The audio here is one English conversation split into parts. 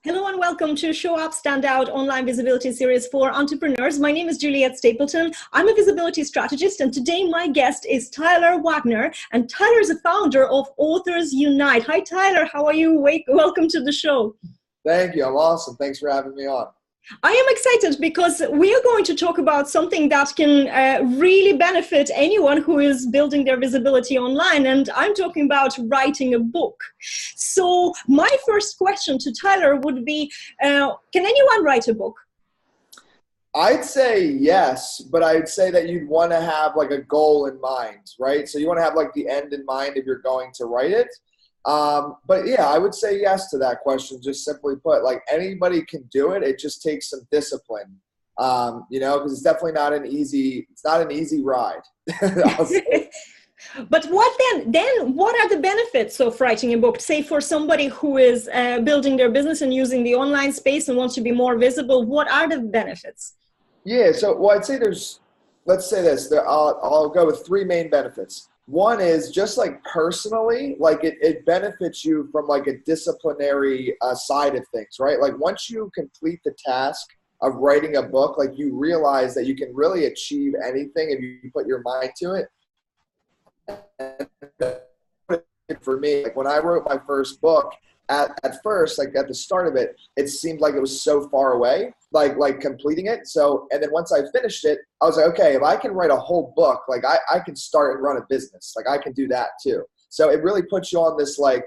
Hello and welcome to Show Up, Stand Out Online Visibility Series for Entrepreneurs. My name is Juliette Stapleton. I'm a visibility strategist, and today my guest is Tyler Wagner. And Tyler is a founder of Authors Unite. Hi, Tyler. How are you? Welcome to the show. Thank you. I'm awesome. Thanks for having me on. I am excited because we are going to talk about something that can really benefit anyone who is building their visibility online. And I'm talking about writing a book. So my first question to Tyler would be, can anyone write a book? I'd say yes, but I'd say that you'd want to have like a goal in mind, right? So you want to have like the end in mind if you're going to write it. But yeah, I would say yes to that question. Just simply put, like anybody can do it. It just takes some discipline, because it's definitely not an easy ride. But what then what are the benefits of writing a book? Say for somebody who is building their business and using the online space and wants to be more visible, what are the benefits? Yeah. So, I'd say let's say this, I'll go with three main benefits. One is just like personally, like it benefits you from like a disciplinary side of things, right? Like once you complete the task of writing a book, like you realize that you can really achieve anything if you put your mind to it. And for me, like when I wrote my first book, at first, like at the start of it, it seemed like it was so far away, like completing it. So, and then once I finished it, I was like, okay, if I can write a whole book, like I can start and run a business. Like I can do that too. So it really puts you on this, like,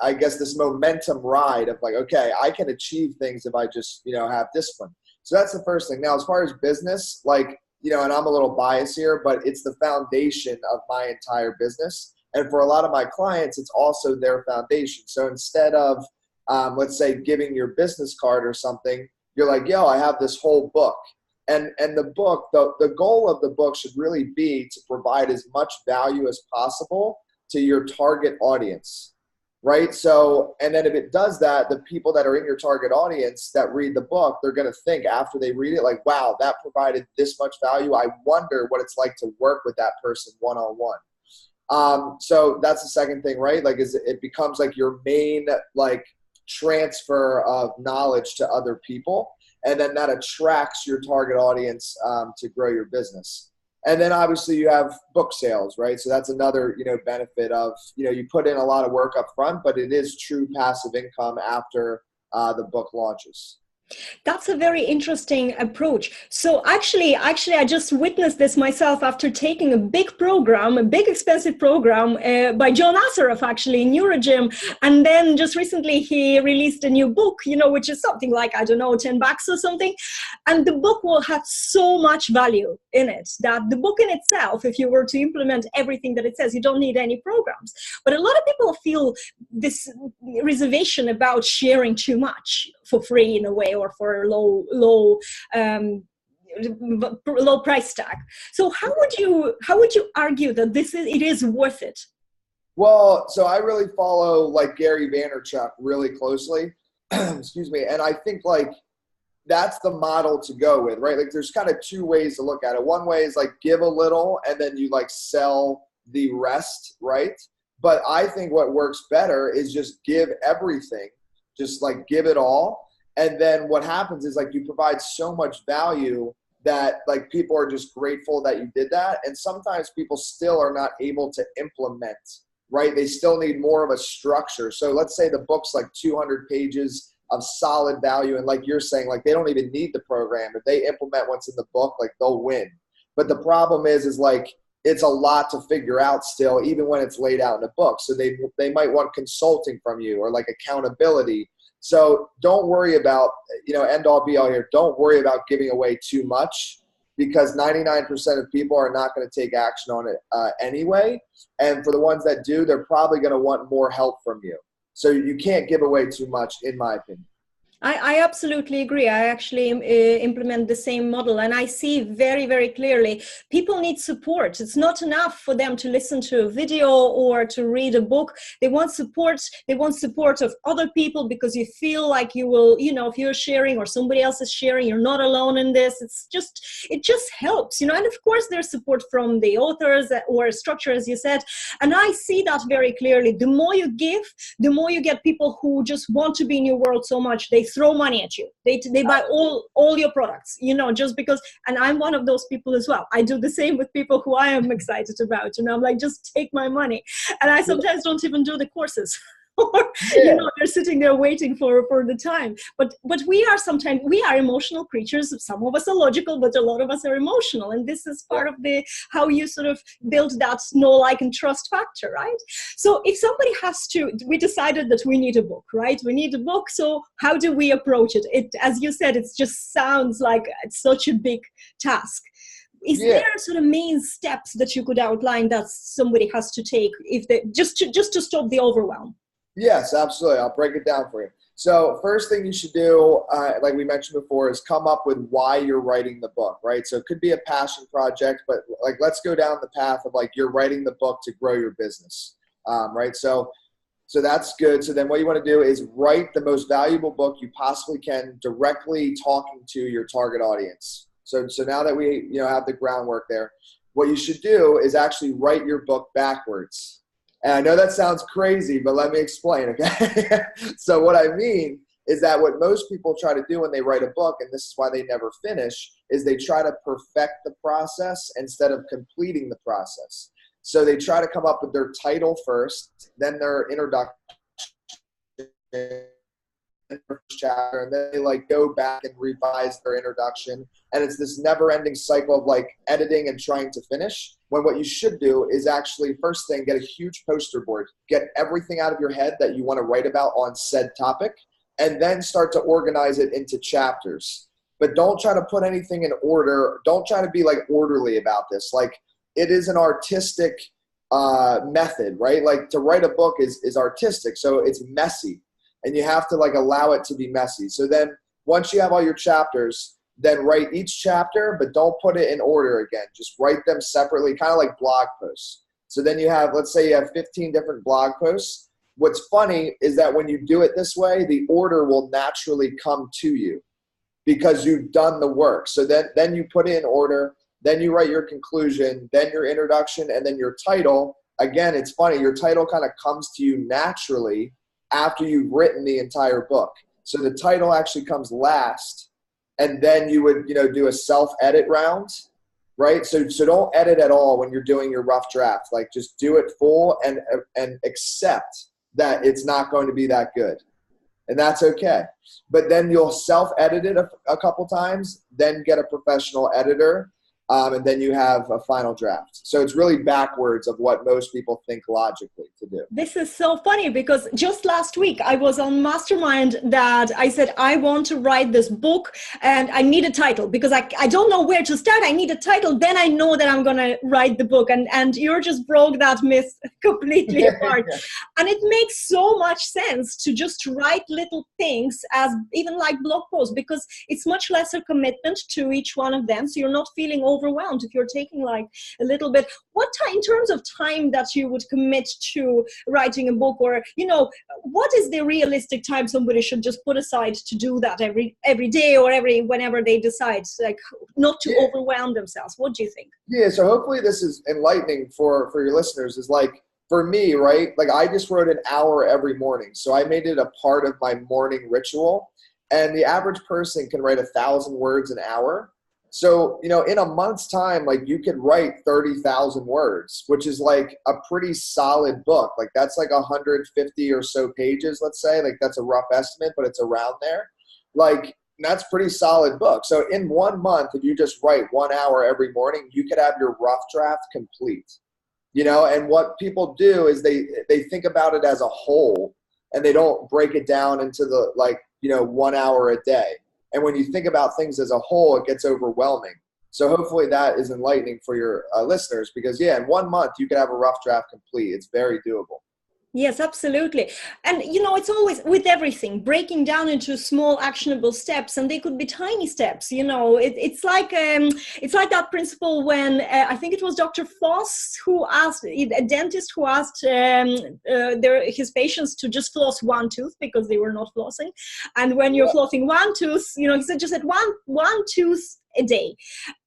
I guess this momentum ride of like, okay, I can achieve things if I just, have discipline. So that's the first thing. Now, as far as business, like, and I'm a little biased here, but it's the foundation of my entire business. And for a lot of my clients, it's also their foundation. So instead of, let's say, giving your business card or something, you're like, yo, I have this whole book. And the book, the goal of the book should really be to provide as much value as possible to your target audience, right? So, and then if it does that, the people that are in your target audience that read the book, they're going to think after they read it, like, wow, that provided this much value. I wonder what it's like to work with that person one-on-one. So that's the second thing, right? Like it becomes like your main like transfer of knowledge to other people. And then that attracts your target audience to grow your business. And then obviously you have book sales, right? So that's another, benefit of, you put in a lot of work up front, but it is true passive income after the book launches. That's a very interesting approach. So actually, I just witnessed this myself after taking a big expensive program by John Assaraf, actually, in Neurogym. And then just recently he released a new book, which is something like, I don't know, $10 or something. And the book will have so much value in it that the book in itself, if you were to implement everything that it says, you don't need any programs. But a lot of people feel this reservation about sharing too much for free in a way, or for a low price tag. So how would you argue that it is worth it? Well, so I really follow like Gary Vaynerchuk really closely. Excuse me. And I think like that's the model to go with, right? Like there's kind of two ways to look at it. One way is like give a little and then you like sell the rest, right? But I think what works better is just give everything. Just like give it all. And then what happens is like you provide so much value that like people are just grateful that you did that. And sometimes people still are not able to implement, right? They still need more of a structure. So let's say the book's like 200 pages of solid value. And like you're saying, like they don't even need the program. If they implement what's in the book, like they'll win. But the problem is like it's a lot to figure out still, even when it's laid out in a book. So they might want consulting from you or like accountability. So don't worry about, end all be all here. Don't worry about giving away too much because 99% of people are not going to take action on it anyway. And for the ones that do, they're probably going to want more help from you. So you can't give away too much, in my opinion. I absolutely agree. I actually implement the same model, and I see very, very clearly people need support. It's not enough for them to listen to a video or to read a book. They want support. They want support of other people, because you feel like you will, if you're sharing or somebody else is sharing, you're not alone in this. It just helps, and of course there's support from the authors or structure, as you said. And I see that very clearly. The more you give, the more you get people who just want to be in your world so much. They throw money at you. They buy all your products, just because. And I'm one of those people as well. I do the same with people who I am excited about. I'm like, just take my money. And I sometimes don't even do the courses. Or they're sitting there waiting for the time. But we are emotional creatures. Some of us are logical, but a lot of us are emotional, and this is part of how you sort of build that know, like, and trust factor, right? So if somebody we decided that we need a book, right? We need a book. So how do we approach it? It, as you said, it just sounds like it's such a big task. Is there sort of main steps that you could outline that somebody has to take if they just to stop the overwhelm? Yes, absolutely. I'll break it down for you. So first thing you should do, like we mentioned before, is come up with why you're writing the book, right? So it could be a passion project, but like, let's go down the path of like, you're writing the book to grow your business, right? So that's good. So then what you want to do is write the most valuable book you possibly can, directly talking to your target audience. So now that we, have the groundwork there, what you should do is actually write your book backwards. And I know that sounds crazy, but let me explain, okay? So what I mean is that what most people try to do when they write a book, and this is why they never finish, is they try to perfect the process instead of completing the process. So they try to come up with their title first, then their introduction, first chapter, and then they go back and revise their introduction. And it's this never-ending cycle of editing and trying to finish, when what you should do is actually, first thing, get a huge poster board, get everything out of your head that you want to write about on said topic, and then start to organize it into chapters. But don't try to put anything in order. Don't try to be orderly about this. It is an artistic method, right? To write a book is artistic, so it's messy. And you have to allow it to be messy. So then once you have all your chapters, then write each chapter, but don't put it in order again. Just write them separately, kind of like blog posts. So then you have, let's say you have 15 different blog posts. What's funny is that when you do it this way, the order will naturally come to you because you've done the work. So then you put it in order, then you write your conclusion, then your introduction, and then your title. Again, it's funny, your title kind of comes to you naturally after you've written the entire book. So the title actually comes last, and then you would, do a self-edit round, right? So don't edit at all when you're doing your rough draft. Just do it full and accept that it's not going to be that good. And that's okay. But then you'll self-edit it a couple times, then get a professional editor, and then you have a final draft. So it's really backwards of what most people think logically to do. This is so funny, because just last week I was on Mastermind that I said, I want to write this book and I need a title, because I don't know where to start. I need a title. Then I know that I'm going to write the book. And you just broke that myth completely apart. And it makes so much sense to just write little things, as even like blog posts, because it's much lesser commitment to each one of them. So you're not feeling overwhelmed if you're taking a little bit. What time, in terms of time, that you would commit to writing a book, or what is the realistic time somebody should just put aside to do that every day or whenever they decide, not to overwhelm themselves? What do you think? Yeah, so hopefully this is enlightening for your listeners. Is for me, right? I just wrote an hour every morning, so I made it a part of my morning ritual. And the average person can write 1,000 words an hour. So, in a month's time, you could write 30,000 words, which is a pretty solid book. That's 150 or so pages, let's say. That's a rough estimate, but it's around there. That's pretty solid book. So in 1 month, if you just write 1 hour every morning, you could have your rough draft complete. And what people do is they think about it as a whole, and they don't break it down into the 1 hour a day. And when you think about things as a whole, it gets overwhelming. So hopefully that is enlightening for your listeners, because in 1 month you can have a rough draft complete. It's very doable. Yes, absolutely. And it's always with everything, breaking down into small actionable steps, and they could be tiny steps. It's like that principle when I think it was Dr. Foss who asked, a dentist who asked his patients to just floss one tooth because they were not flossing. And when you're flossing one tooth, he said just at one tooth a day.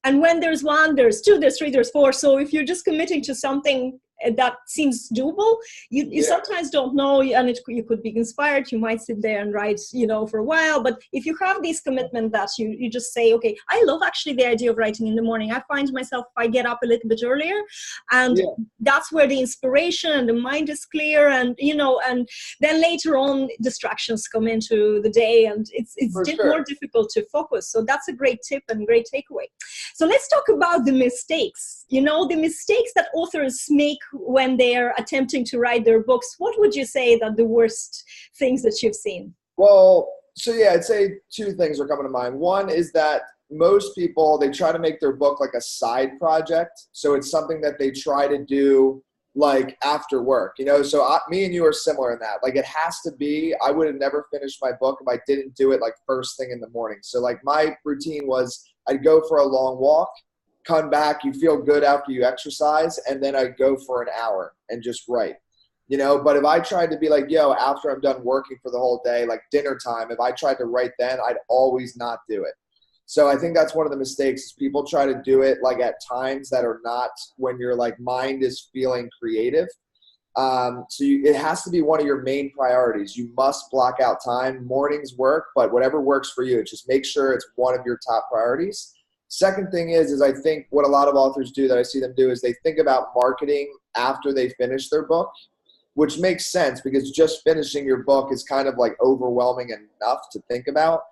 And when there's one, there's two, there's three, there's four. So if you're just committing to something that seems doable, you sometimes don't know, and you could be inspired. You might sit there and write, for a while. But if you have this commitment that you just say, okay, I love actually the idea of writing in the morning. I find myself, I get up a little bit earlier, and that's where the inspiration and the mind is clear, and and then later on distractions come into the day, and it's more difficult to focus. So that's a great tip and great takeaway. So let's talk about the mistakes. The mistakes that authors make when they're attempting to write their books. What would you say that the worst things that you've seen? Well, so I'd say two things are coming to mind. One is that most people, they try to make their book like a side project. So it's something that they try to do like after work, so me and you are similar in that. Like it has to be, I would have never finished my book if I didn't do it like first thing in the morning. So like my routine was I'd go for a long walk, come back, you feel good after you exercise, and then I'd go for an hour and just write. But if I tried to be like, after I'm done working for the whole day, like dinner time, if I tried to write then, I'd always not do it. So I think that's one of the mistakes is people try to do it like at times that are not when your like mind is feeling creative. It has to be one of your main priorities. You must block out time. Mornings work, but whatever works for you, just make sure it's one of your top priorities. Second thing is I think what a lot of authors do that I see them do is they think about marketing after they finish their book, which makes sense because just finishing your book is kind of like overwhelming enough to think about.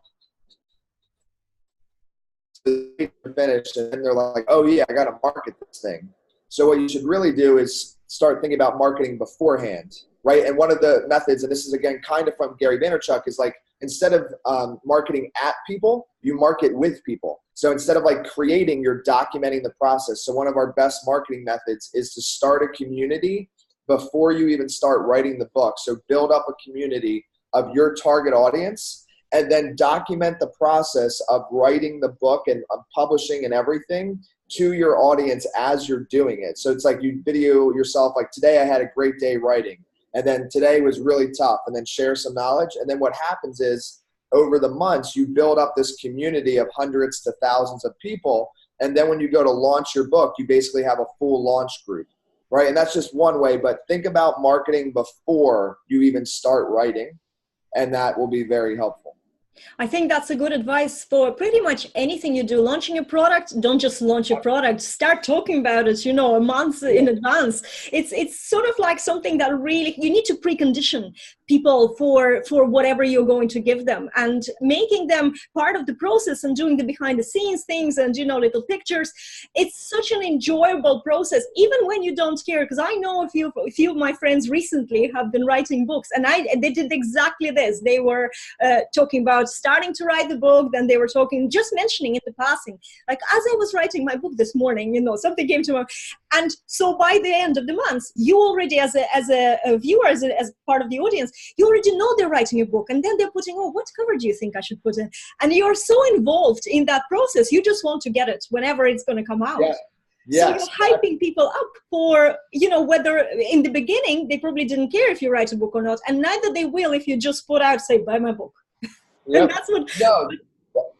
Finished, and then they're like, oh yeah, I got to market this thing. So what you should really do is start thinking about marketing beforehand, right? And one of the methods, and this is again kind of from Gary Vaynerchuk, is like instead of marketing at people, you market with people. So instead of like creating, you're documenting the process. So one of our best marketing methods is to start a community before you even start writing the book. So build up a community of your target audience, and then document the process of writing the book and publishing and everything to your audience as you're doing it. So it's like you video yourself like, today I had a great day writing, and then today was really tough, and then share some knowledge. And then what happens is over the months, you build up this community of hundreds to thousands of people. And then when you go to launch your book, you basically have a full launch group, right? And that's just one way, but think about marketing before you even start writing, and that will be very helpful. I think that's a good advice for pretty much anything you do. Launching a product, don't just launch a product. Start talking about it, a month in advance. It's sort of like something that really, you need to precondition people for whatever you're going to give them, and making them part of the process and doing the behind the scenes things and, little pictures. It's such an enjoyable process, even when you don't care. Because I know a few of my friends recently have been writing books, and they did exactly this. They were talking about starting to write the book, then they were just mentioning in the passing, like as I was writing my book this morning, something came to me. And so by the end of the month, you already as a viewer, as part of the audience, you already know they're writing a book, and then they're putting, what cover do you think I should put in? And you're so involved in that process, you just want to get it whenever it's going to come out. Yeah. Yes. So you're hyping people up for, whether in the beginning, they probably didn't care if you write a book or not, and neither they will if you just put out, say, buy my book. Yep.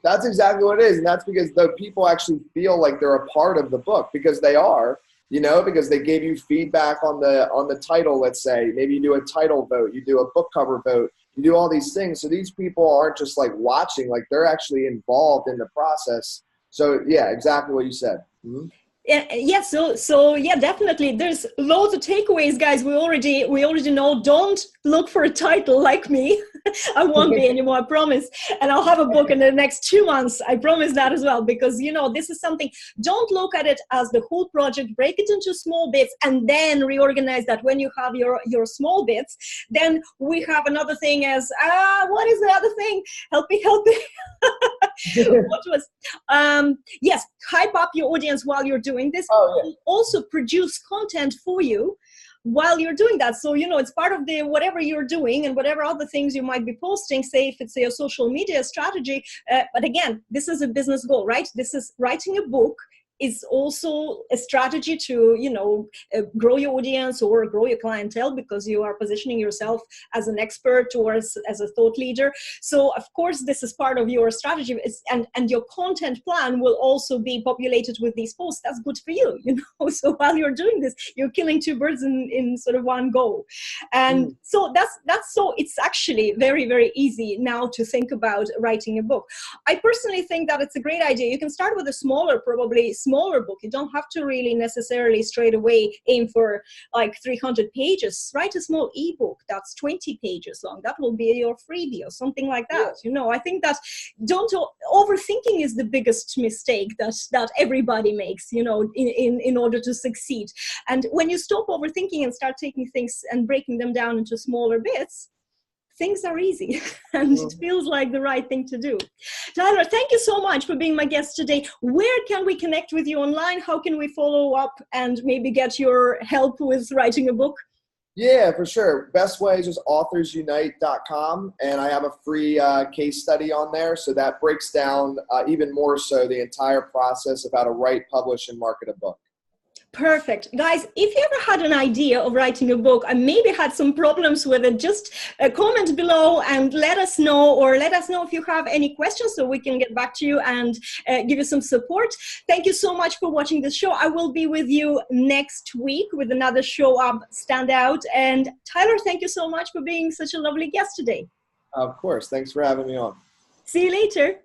That's exactly what it is. And that's because the people actually feel like they're a part of the book, because they are, because they gave you feedback on the title. Let's say maybe you do a title vote, you do a book cover vote, you do all these things. So these people aren't just like watching, like they're actually involved in the process. So yeah, exactly what you said. Mm-hmm. Yeah, so yeah, definitely. There's loads of takeaways, guys. We already know. Don't look for a title like me. I won't be anymore, I promise. And I'll have a book in the next 2 months. I promise that as well, because this is something. Don't look at it as the whole project. Break it into small bits and then reorganize that. When you have your small bits, then we have another thing as what is the other thing? Help me. What was yes, hype up your audience while you're doing this. Also produce content for you while you're doing that. So, it's part of the whatever you're doing and whatever other things you might be posting, say if it's a social media strategy. But again, this is a business goal, right? This is writing a book is also a strategy to, grow your audience or grow your clientele, because you are positioning yourself as an expert or as a thought leader. So of course, this is part of your strategy, and your content plan will also be populated with these posts. That's good for you, So while you're doing this, you're killing two birds in sort of one go. And so so it's actually very, very easy now to think about writing a book. I personally think that it's a great idea. You can start with a smaller book. You don't have to really necessarily straight away aim for like 300 pages. Write a small ebook that's 20 pages long. That will be your freebie or something like that. I think that overthinking is the biggest mistake that everybody makes, in order to succeed. And when you stop overthinking and start taking things and breaking them down into smaller bits, things are easy and it feels like the right thing to do. Tyler, thank you so much for being my guest today. Where can we connect with you online? How can we follow up and maybe get your help with writing a book? Yeah, for sure. Best way is just authorsunite.com, and I have a free case study on there. So that breaks down even more so the entire process of how to write, publish, and market a book. Perfect. Guys, if you ever had an idea of writing a book and maybe had some problems with it, just comment below and let us know, or let us know if you have any questions so we can get back to you and give you some support. Thank you so much for watching this show. I will be with you next week with another Show Up Standout. And Tyler, thank you so much for being such a lovely guest today. Of course. Thanks for having me on. See you later.